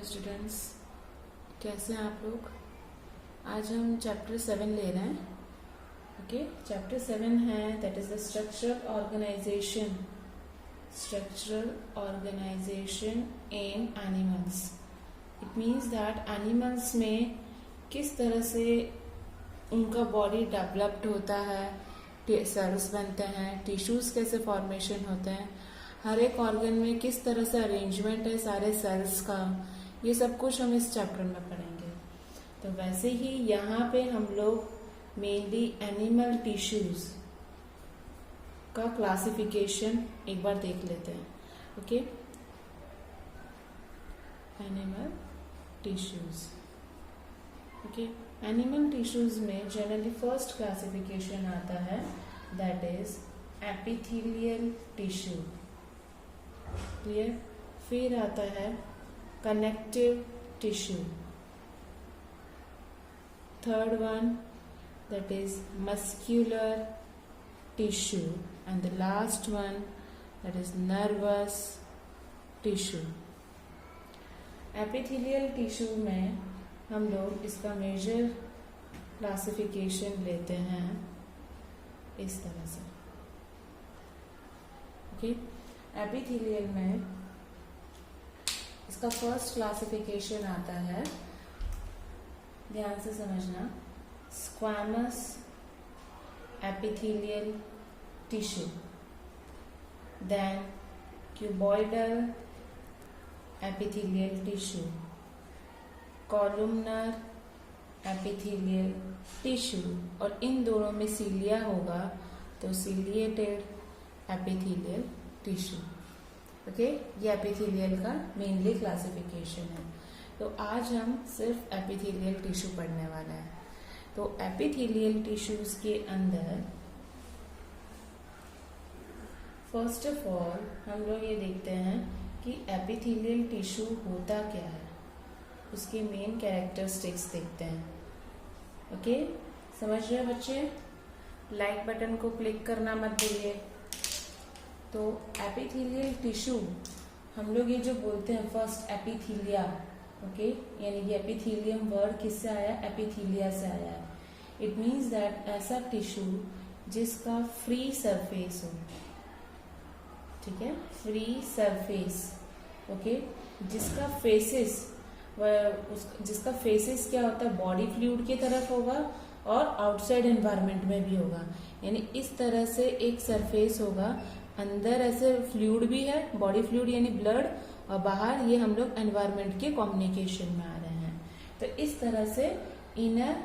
Hello students, कैसे हैं आप लोग। आज हम चैप्टर 7 ले रहे हैं। ओके, चैप्टर 7 है that is the structural organisation in animals. It means that animals में किस तरह से उनका बॉडी डेवलप्ड होता है, सेल्स बनते हैं, टिश्यूज कैसे फॉर्मेशन होते हैं, हर एक ऑर्गन में किस तरह से अरेंजमेंट है सारे सेल्स का, ये सब कुछ हम इस चैप्टर में पढ़ेंगे। तो वैसे ही यहाँ पे हम लोग मेनली एनिमल टिश्यूज का क्लासिफिकेशन एक बार देख लेते हैं। Okay, animal tissues. Okay, animal tissues में जनरली फर्स्ट क्लासिफिकेशन आता है that is epithelial tissue. Clear. फिर आता है connective tissue. Third one that is muscular tissue and the last one that is nervous tissue. Epithelial tissue में हम लोग इसका मेजर क्लासिफिकेशन लेते हैं इस तरह से। ओके, एपिथेलियल में इसका फर्स्ट क्लासिफिकेशन आता है, ध्यान से समझना, squamous epithelial tissue, then cuboidal epithelial tissue, columnar epithelial tissue, और इन दोनों में सीलिया होगा तो सीलिएटेड एपिथेलियल टिश्यू। ओके, ये एपिथेलियल का मेनली क्लासिफिकेशन है। तो आज हम सिर्फ एपिथेलियल टिश्यू पढ़ने वाला है। तो एपिथेलियल टिश्यूज के अंदर फर्स्ट ऑफ ऑल हम लोग ये देखते हैं कि एपिथेलियल टिश्यू होता क्या है, उसके मेन कैरेक्टरिस्टिक्स देखते हैं। ओके, समझ रहे हो बच्चे? लाइक बटन को क्लिक करना मत भूलिए। तो एपिथेलियल टिश्यू हम लोग ये जो बोलते हैं फर्स्ट एपिथेलिया, ओके, यानी कि एपिथेलियम वर्ड किससे आया? एपिथेलिया से आया है। इट मीन्स दैट ऐसा टिश्यू जिसका फ्री सरफेस हो, ठीक है, फ्री सरफेस। ओके, जिसका फेसेस क्या होता है, बॉडी फ्लूइड की तरफ होगा और आउटसाइड एनवायरनमेंट में भी होगा। यानी इस तरह से एक सरफेस होगा, अंदर ऐसे फ्लूइड भी है, बॉडी फ्लूइड यानी ब्लड, और बाहर ये हम लोग एनवायरनमेंट के कम्युनिकेशन में आ रहे हैं। तो इस तरह से इनर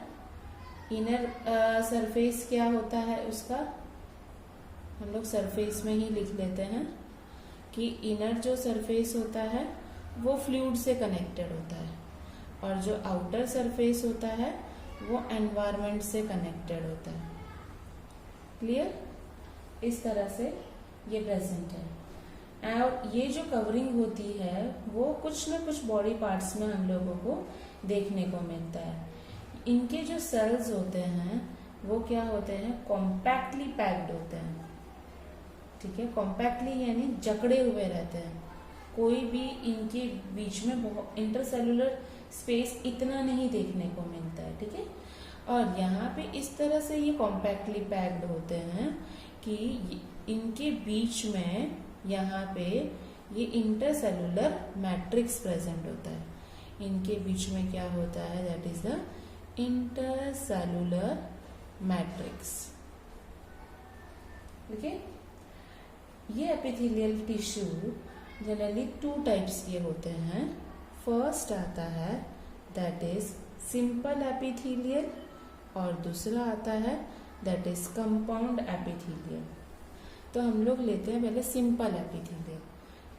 सरफेस क्या होता है उसका, हम लोग सरफेस में ही लिख लेते हैं कि इनर जो सरफेस होता है वो फ्लूइड से कनेक्टेड होता है, और जो आउटर सरफेस होता है वो एनवायरनमेंट से कनेक्टेड होता है। क्लियर? इस तरह से ये प्रेजेंट है। और ये जो कवरिंग होती है वो कुछ न कुछ बॉडी पार्ट्स में हम लोगों को देखने को मिलता है। इनके जो सेल्स होते हैं वो क्या होते हैं? कॉम्पैक्टली पैक्ड होते हैं, ठीक है। कॉम्पैक्टली यानी जकड़े हुए रहते हैं, कोई भी इनके बीच में इंटरसेलुलर स्पेस इतना नहीं देखने को मिलता है, ठीक है। और यहाँ पे इस तरह से ये कॉम्पैक्टली पैक्ड होते हैं कि इनके बीच में यहाँ पे ये इंटरसेलुलर मैट्रिक्स प्रेजेंट होता है। इनके बीच में क्या होता है? That is the intercellular matrix. Okay, ये एपिथेलियल टिश्यू जनरली 2 टाइप्स के होते हैं। फर्स्ट आता है दैट इज सिंपल एपिथेलियल, और दूसरा आता है दैट इज कंपाउंड एपिथेलियल। तो हम लोग लेते हैं पहले सिंपल एपिथेलियल।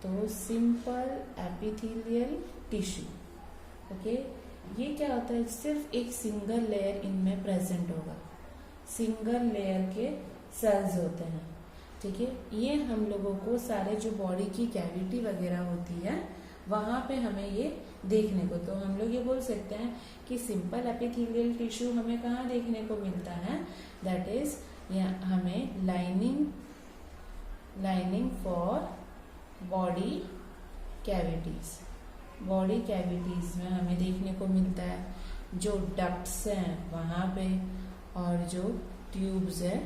तो सिंपल एपिथेलियल टिश्यू, ओके, ये क्या होता है? सिर्फ एक सिंगल लेयर इनमें प्रेजेंट होगा, सिंगल लेयर के सेल्स होते हैं, ठीक है। ये हम लोगों को सारे जो बॉडी की कैविटी वगैरह होती है वहां पे हमें ये देखने को, तो हम लोग ये बोल सकते हैं कि सिंपल एपिथेलियल टिश्यू हमें कहाँ देखने को मिलता है? दैट इज हमें lining for body cavities, body cavities में हमें देखने को मिलता है, जो डक्ट्स हैं वहाँ पे और जो ट्यूब्स है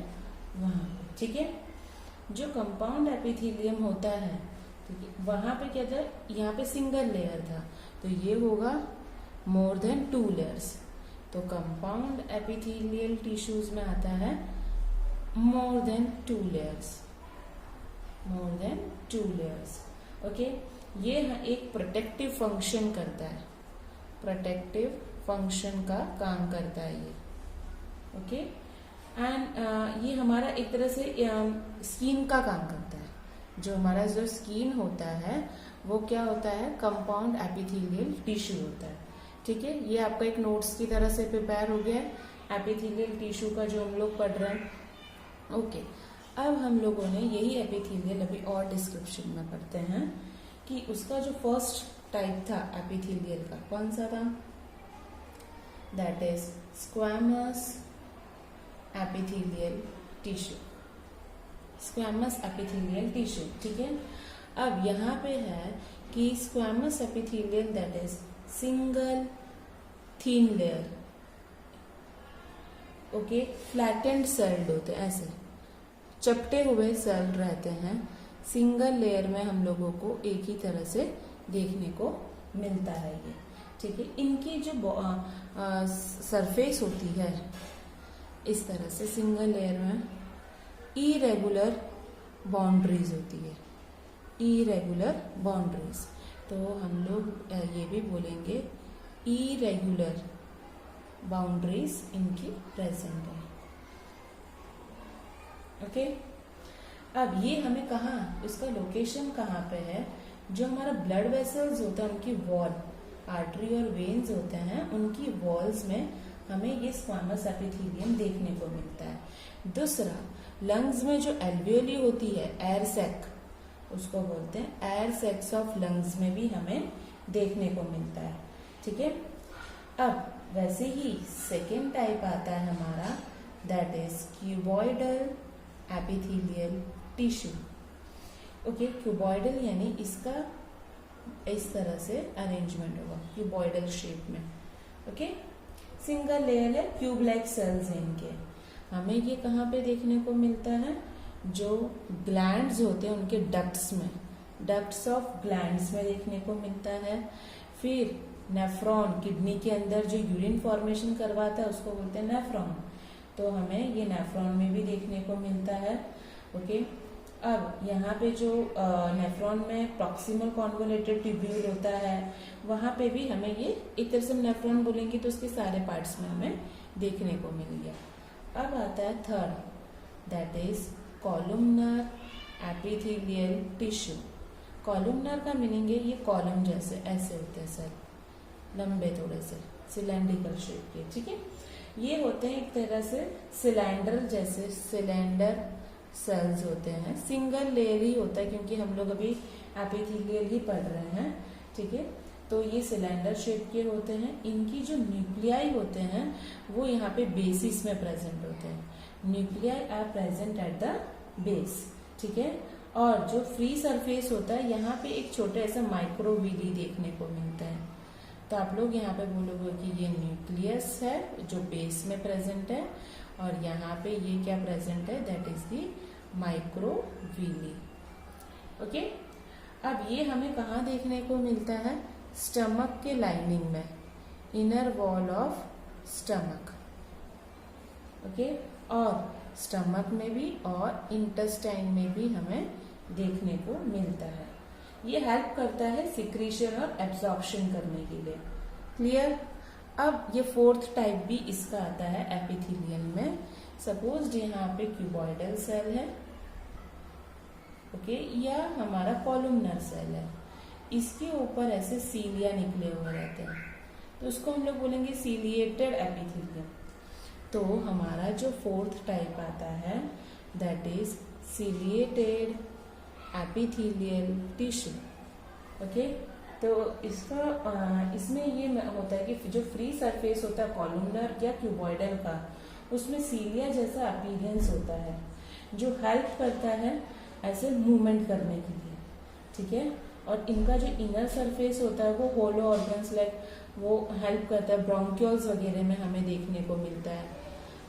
वहाँ पे, ठीक है। जो कंपाउंड एपिथेलियम होता है, ठीक है, वहाँ पे क्या था, यहाँ पे सिंगल लेयर था, तो ये होगा मोर देन 2 लेयर्स। तो कंपाउंड एपिथेलियल टिश्यूज में आता है more than 2 layers, more than 2 layers. Okay, ये एक प्रोटेक्टिव फंक्शन करता है, प्रोटेक्टिव फंक्शन का काम करता है ये। ओके, एंड ये हमारा एक तरह से स्किन का काम करता है। जो हमारा जो स्किन होता है वो क्या होता है, कंपाउंड एपिथेलियल टिश्यू होता है, ठीक है। ये आपका एक नोट्स की तरह से प्रिपेयर हो गया है एपिथेलियल टिश्यू का, जो हम लोग पढ़ रहे हैं। ओके, अब हम लोगों ने यही एपिथेलियल अभी और डिस्क्रिप्शन में पढ़ते हैं कि उसका जो फर्स्ट टाइप था एपिथेलियल का, कौन सा था, that is squamous epithelial tissue, squamous epithelial tissue, ठीक है। अब यहाँ पे है कि squamous epithelial that is single thin layer, okay, flattened sailed होते हैं, ऐसे चपटे हुए सेल रहते हैं, सिंगल लेयर में हम लोगों को एक ही तरह से देखने को मिलता है ये, ठीक है। इनकी जो सरफेस होती है इस तरह से सिंगल लेयर में इरेगुलर बाउंड्रीज होती है, इरेगुलर बाउंड्रीज। तो हम लोग ये भी बोलेंगे इरेगुलर बाउंड्रीज इनकी प्रेजेंट है। ओके, अब ये हमें कहाँ, इसका लोकेशन कहाँ पे है, जो हमारा ब्लड वेसल्स होता है उनकी वॉल, आर्टरी और वेन्स होते हैं, उनकी वॉल्स में हमें ये स्क्वैमस एपिथेलियम देखने को मिलता है। दूसरा, लंग्स में जो एल्वियोली होती है, एयर सैक उसको बोलते हैं, एयर सैक्स ऑफ लंग्स में भी हमें देखने को मिलता है, ठीक है। अब वैसे ही सेकेंड टाइप आता है हमारा, that is cuboidal epithelial tissue. Okay, cuboidal यानी इसका इस तरह से अरेंजमेंट होगा क्यूबॉइडल शेप में। ओके, सिंगल लेयर है, क्यूब लाइक सेल्स हैं इनके। हमें ये कहाँ पे देखने को मिलता है, जो ग्लैंड्स होते हैं उनके डक्ट्स में, डक्ट्स ऑफ ग्लैंड्स में देखने को मिलता है। फिर नेफ्रॉन, किडनी के अंदर जो यूरिन फॉर्मेशन करवाता है उसको बोलते हैं नेफ्रॉन, तो हमें ये नेफ्रॉन में भी देखने को मिलता है। ओके, अब यहाँ पे जो नेफ्रॉन में प्रॉक्सिमल कॉन्वोलेटेड ट्यूब्यूल होता है, वहाँ पे भी हमें ये एक तरह से नेफ्रॉन बोलेंगे तो उसके सारे पार्ट्स में हमें देखने को मिल गया। अब आता है third, that is columnar epithelial tissue. Columnar का मीनिंग है ये कॉलम जैसे ऐसे होते हैं सेल, लंबे थोड़े से सिलेंड्रिकल शेप के, ठीक है। ये होते हैं एक तरह से सिलेंडर जैसे, सिलेंडर सेल्स होते हैं, सिंगल लेयर ही होता है क्योंकि हम लोग अभी एपिथेलियल ही पढ़ रहे हैं, ठीक है। तो ये सिलेंडर शेप के होते हैं। इनकी जो न्यूक्लियाई होते हैं वो यहाँ पे बेसिस में प्रेजेंट होते हैं, nuclei are present at the base, ठीक है। और जो फ्री सरफेस होता है यहाँ पे एक छोटा ऐसा माइक्रोविली देखने को मिलता है, तो आप लोग यहाँ पे बोलोगे कि ये न्यूक्लियस है जो बेस में प्रेजेंट है, और यहाँ पे ये क्या प्रेजेंट है, that is the microvilli. Okay, अब ये हमें कहाँ देखने को मिलता है, स्टमक के लाइनिंग में, inner wall of stomach. Okay, और स्टमक में भी और इंटेस्टाइन में भी हमें देखने को मिलता है। ये हेल्प करता है सिक्रीशन और एब्जॉर्प्शन करने के लिए। क्लियर। अब ये फोर्थ टाइप भी इसका आता है एपिथेलियल में। सपोज यहाँ पे क्यूबॉइडल सेल है, ओके, या हमारा कॉलमनर सेल है, इसके ऊपर ऐसे सीलिया निकले हुए रहते हैं, तो उसको हम लोग बोलेंगे सीलिएटेड एपिथेलियम। तो हमारा जो फोर्थ टाइप आता है that is ciliated epithelial tissue. Okay, तो इसका इसमें ये होता है कि जो फ्री सरफेस होता है कॉलमनर या क्यूबॉइडल का, उसमें सीलिया जैसा अपीयरेंस होता है जो हेल्प करता है ऐसे मूवमेंट करने के लिए, ठीक है। और इनका जो इनर सरफेस होता है वो होलो ऑर्गन्स लाइक वो हेल्प करता है, ब्रोंक्यूल्स वगैरह में हमें देखने को मिलता है।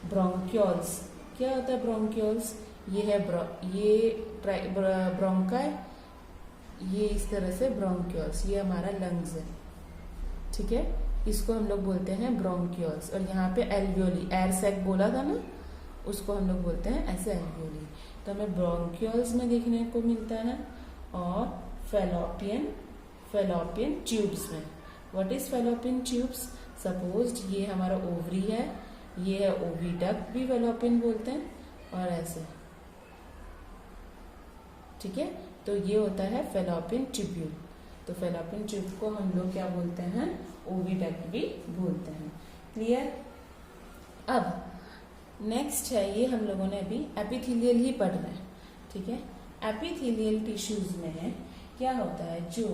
ब्रोंक्यूल्स क्या होता है? ब्रोंक्यूल्स ये है ब्रोंकाई, ये इस तरह से ब्रोंक्यूल्स, ये हमारा लंग्स है, ठीक है, इसको हम लोग बोलते हैं ब्रोंक्यूल्स। और यहाँ पे एल्वियोली, एयर सैक बोला था ना, उसको हम लोग बोलते हैं ऐसे एल्वियोली। तो हमें ब्रोंक्यूल्स में देखने को मिलता है और फैलोपियन ट्यूब्स में। What is fallopian tubes? Suppose ये हमारा ओवरी है, ये है ओविडक्ट भी फैलोपियन बोलते हैं, और ऐसे, ठीक है। तो ये होता है फैलोपियन ट्यूब्यूल। तो फैलोपियन ट्यूब को हम लोग क्या बोलते हैं? ओविडक्ट भी बोलते हैं। क्लियर? अब नेक्स्ट है, ये हम लोगों ने अभी एपिथेलियल ही पढ़ना है, ठीक है। एपिथेलियल टिश्यूज में क्या होता है? जो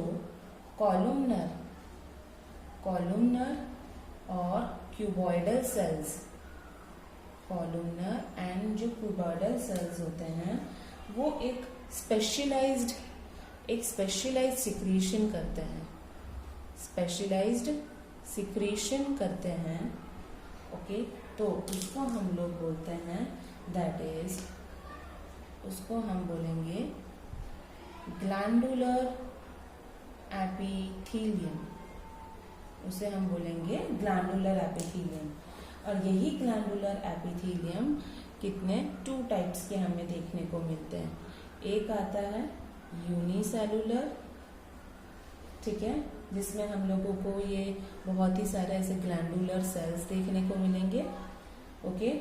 कॉलुमनर और क्यूबॉइडल सेल्स, कॉलुमनर एंड जो क्यूबॉइडल सेल्स होते हैं वो एक स्पेशलाइज्ड सिक्रीशन करते हैं, करते हैं, ओके। तो उसको हम लोग बोलते हैं, दैट इज, उसको हम बोलेंगे ग्लैंडुलर एपिथेलियम, उसे हम बोलेंगे ग्लैंडुलर एपिथेलियम। और यही ग्लैंडुलर एपिथेलियम कितने 2 टाइप्स के हमें देखने को मिलते हैं। एक आता है यूनिसेलुलर, ठीक है, जिसमें हम लोगों को ये बहुत ही सारे ऐसे ग्लैंडुलर सेल्स देखने को मिलेंगे, ओके।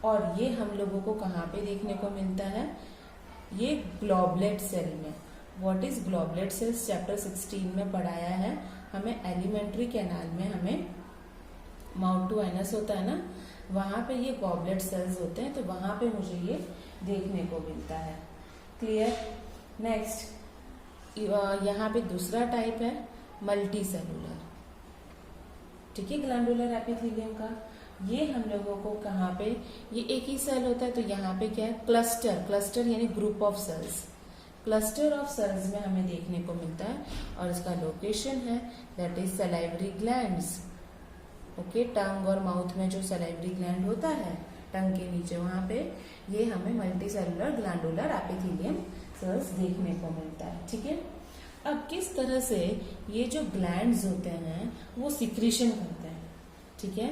और ये हम लोगों को कहाँ पे देखने को मिलता है? ये ग्लोबुलेट सेल में। What is goblet cells? Chapter 16 में पढ़ाया है हमें। एलिमेंट्री कैनाल में हमें माउथ टू एनस होता है ना, वहां पे ये ग्लोबुलेट सेल्स होते हैं, तो वहां पे मुझे ये देखने को मिलता है। क्लियर? नेक्स्ट यहाँ पे दूसरा टाइप है मल्टी सेलुलर, ठीक है, ग्लैंडुलर एपिथेलियम का। ये हम लोगों को कहाँ पे, ये एक ही सेल होता है, तो यहाँ पे क्या है? क्लस्टर यानी group of cells, cluster of cells में हमें देखने को मिलता है। और इसका लोकेशन है that is salivary glands, okay. Tongue और माउथ में जो सलाइवरी ग्लैंड होता है टंग के नीचे, वहां पे ये हमें multi cellular glandular epithelium cells देखने को मिलता है, ठीक है। अब किस तरह से ये जो ग्लैंड्स होते हैं वो सिक्रीशन करते हैं, ठीक है।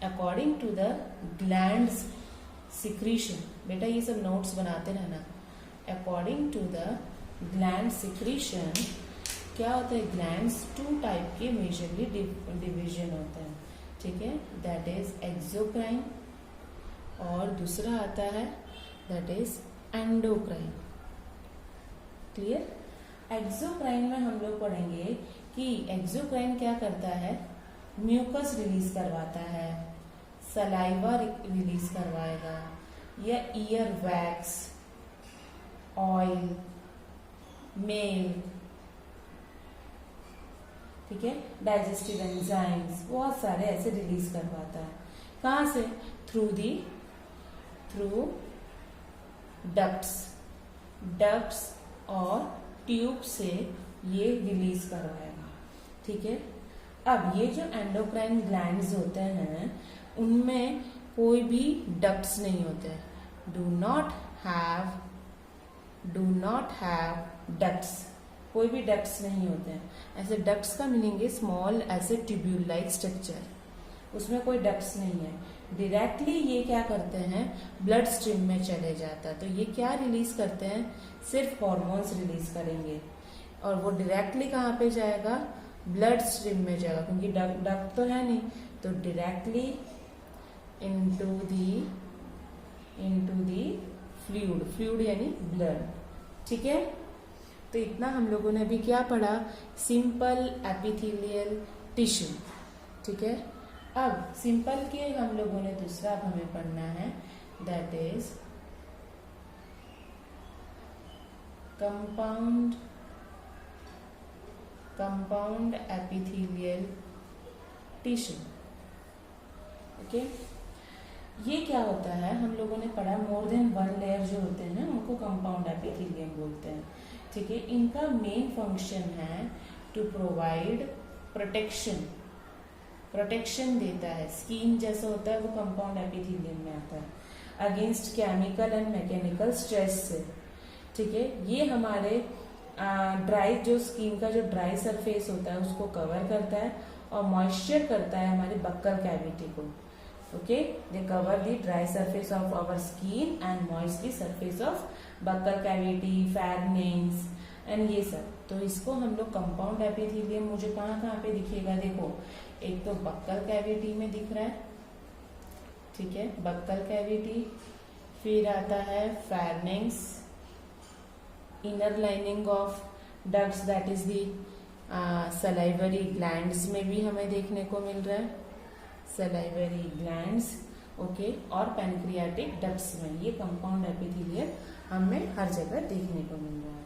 According to the glands secretion, बेटा ये सब नोट्स बनाते रहना। According to the gland secretion क्या होता है? ग्लैंड्स 2 टाइप के मेजरली डिवीजन होते हैं, ठीक है, दैट इज एक्सोक्राइन, और दूसरा आता है that is endocrine. Clear? Exocrine में हम लोग पढ़ेंगे कि एक्सोक्राइन क्या करता है? म्यूकस रिलीज करवाता है, सलाइवा रिलीज करवाएगा, या ईयर वैक्स, ऑयल, मेल, ठीक है, डाइजेस्टिव एंजाइम्स, बहुत सारे ऐसे रिलीज करवाता है। कहाँ से? थ्रू डक्ट्स और ट्यूब से ये रिलीज करवाएगा, ठीक है। अब ये जो एंडोक्राइन ग्लैंड्स होते हैं उनमें कोई भी डक्ट्स नहीं होते, डू नॉट हैव डक्ट्स, कोई भी डक्ट्स नहीं होते हैं। ऐसे डक्ट्स का मीनिंग है स्मॉल ऐसे ट्यूब्यूल लाइक स्ट्रक्चर, उसमें कोई डक्ट्स नहीं है। डायरेक्टली ये क्या करते हैं? ब्लड स्ट्रीम में चले जाता है। तो ये क्या रिलीज करते हैं? सिर्फ हॉर्मोन्स रिलीज करेंगे, और वो डायरेक्टली कहाँ पे जाएगा? ब्लड स्ट्रीम में जाएगा, क्योंकि डक्ट तो है नहीं, तो डायरेक्टली इनटू दी फ्लूइड यानी ब्लड, ठीक है। तो इतना हम लोगों ने अभी क्या पढ़ा? सिंपल एपिथेलियल टिश्यू, ठीक है। अब सिंपल के हम लोगों ने दूसरा अब हमें पढ़ना है, that is compound epithelial tissue, okay. ये क्या होता है? हम लोगों ने पढ़ा मोर देन 1 लेयर जो होते हैं उनको कंपाउंड एपिथेलियम बोलते हैं, ठीक है, इनका मेन फंक्शन है टू प्रोवाइड प्रोटेक्शन देता है। स्किन जैसा होता है वो कंपाउंड एपिथेलियम में आता है against chemical and mechanical stress से। ठीक है, ये हमारे ड्राई जो स्किन का जो ड्राई सरफेस होता है उसको कवर करता है और मॉइस्चर करता है हमारे बक्कल कैविटी को। Okay, they cover the dry surface of our skin and moist the surface of buccal cavity, pharynx and ये सब। तो इसको हम लोग कंपाउंड एपिथेलियम मुझे कहाँ पे दिखेगा, देखो एक तो बक्कल कैविटी में दिख रहा है, ठीक है, बक्कल कैविटी, फिर आता है pharynx, inner lining of ducts that is the salivary glands में भी हमें देखने को मिल रहा है, सलाइवरी ग्लैंड्स, ओके, और पैनक्रियाटिक डक्ट्स में ये कंपाउंड एपिथेलियम हमें हर जगह देखने को मिल रहा है।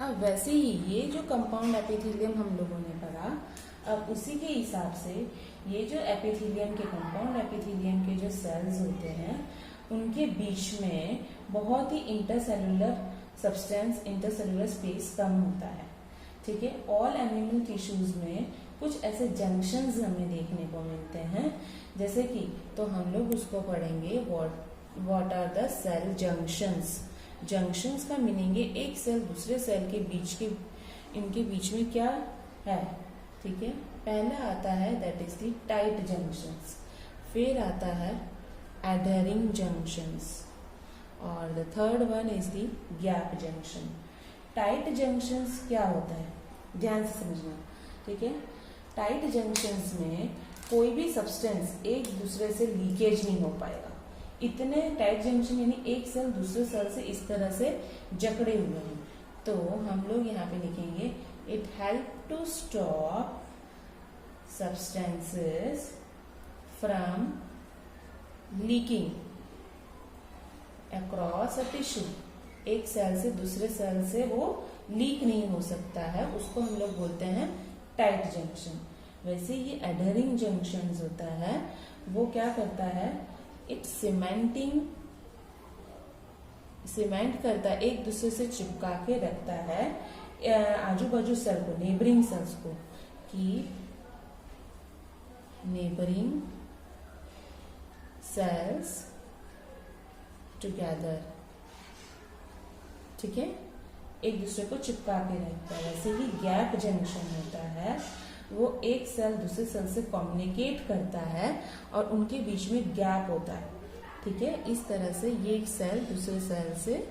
अब वैसे ही ये जो कंपाउंड एपिथेलियम हम लोगों ने पढ़ा, अब उसी के हिसाब से ये जो एपिथेलियम के कंपाउंड एपिथेलियम के जो सेल्स होते हैं उनके बीच में बहुत ही इंटरसेलुलर सब्सटेंस, इंटरसेलुलर स्पेस कम होता है। ठीक है, ऑल एनिमल टिश्यूज में कुछ ऐसे जंक्शंस हमें देखने को मिलते हैं, जैसे कि तो हम लोग उसको पढ़ेंगे what are the cell junctions. Junctions का मीनिंग है एक सेल दूसरे सेल के बीच के, इनके बीच में क्या है। ठीक है, पहला आता है that is the tight junctions, फिर आता है एडहरिंग जंक्शंस, और the third one is the gap junction. Tight junctions क्या होता है, ध्यान से समझना। ठीक है, टाइट जंक्शंस में कोई भी सब्सटेंस एक दूसरे से लीकेज नहीं हो पाएगा। इतने टाइट जंक्शन यानी एक सेल दूसरे सेल से इस तरह से जकड़े हुए हैं। तो हम लोग यहाँ पे लिखेंगे it help to stop substances from leaking across a tissue. एक सेल से दूसरे सेल से वो लीक नहीं हो सकता है, उसको हम लोग बोलते हैं टाइट जंक्शन। वैसे ये एडहरिंग जंक्शन होता है, वो क्या करता है, इट सीमेंट करता है, एक दूसरे से चिपका के रखता है आजू बाजू सेल को, नेबरिंग सेल्स को, कि नेबरिंग सेल्स टुगेदर। ठीक है, एक दूसरे को चिपका के रखता है। वैसे ही गैप जंक्शन होता है, वो एक सेल दूसरे सेल से कम्युनिकेट करता है और उनके बीच में गैप होता है। ठीक है, इस तरह से ये एक सेल दूसरे सेल से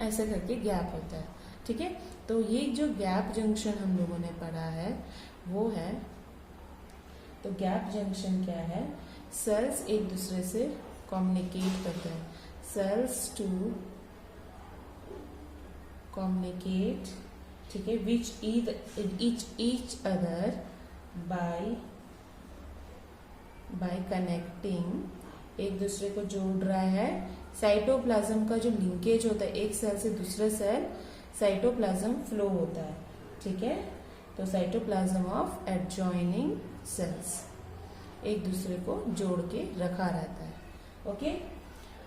ऐसे करके गैप होता है। ठीक है, तो ये जो गैप जंक्शन हम लोगों ने पढ़ा है वो है, तो गैप जंक्शन क्या है, सेल्स एक दूसरे से कम्युनिकेट करते हैं, सेल्स टू कम्युनिकेट, ठीक है, which each other by connecting, एक दूसरे को जोड़ रहा है। साइटोप्लाज्म का जो लिंकेज होता है एक सेल से दूसरे सेल, साइटोप्लाज्म फ्लो होता है। ठीक है, तो साइटोप्लाज्म ऑफ एडजॉइनिंग सेल्स एक दूसरे को जोड़ के रखा रहता है। ओके,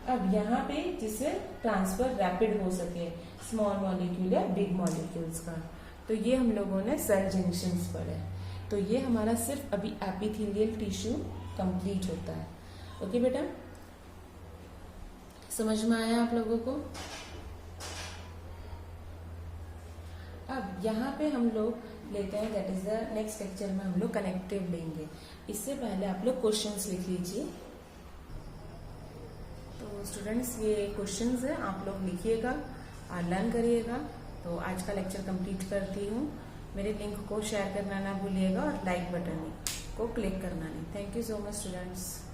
अब यहाँ पे जिससे ट्रांसफर रैपिड हो सके स्मॉल मॉलिक्यूल या बिग मॉलिक्यूल्स का, तो ये हम लोगों ने सेल जंक्शंस पढ़े। तो ये हमारा सिर्फ अभी एपिथेलियल टिश्यू कंप्लीट होता है। ओके बेटा, समझ में आया आप लोगों को? अब यहाँ पे हम लोग लेते हैं, that is the next lecture में हम लोग कनेक्टिव लेंगे। इससे पहले आप लोग क्वेश्चंस लिख लीजिए। तो स्टूडेंट्स ये क्वेश्चंस है, आप लोग लिखिएगा और लर्न करिएगा। तो आज का लेक्चर कंप्लीट करती हूँ। मेरे लिंक को शेयर करना ना भूलिएगा और लाइक बटन को क्लिक करना नहीं। Thank you so much students.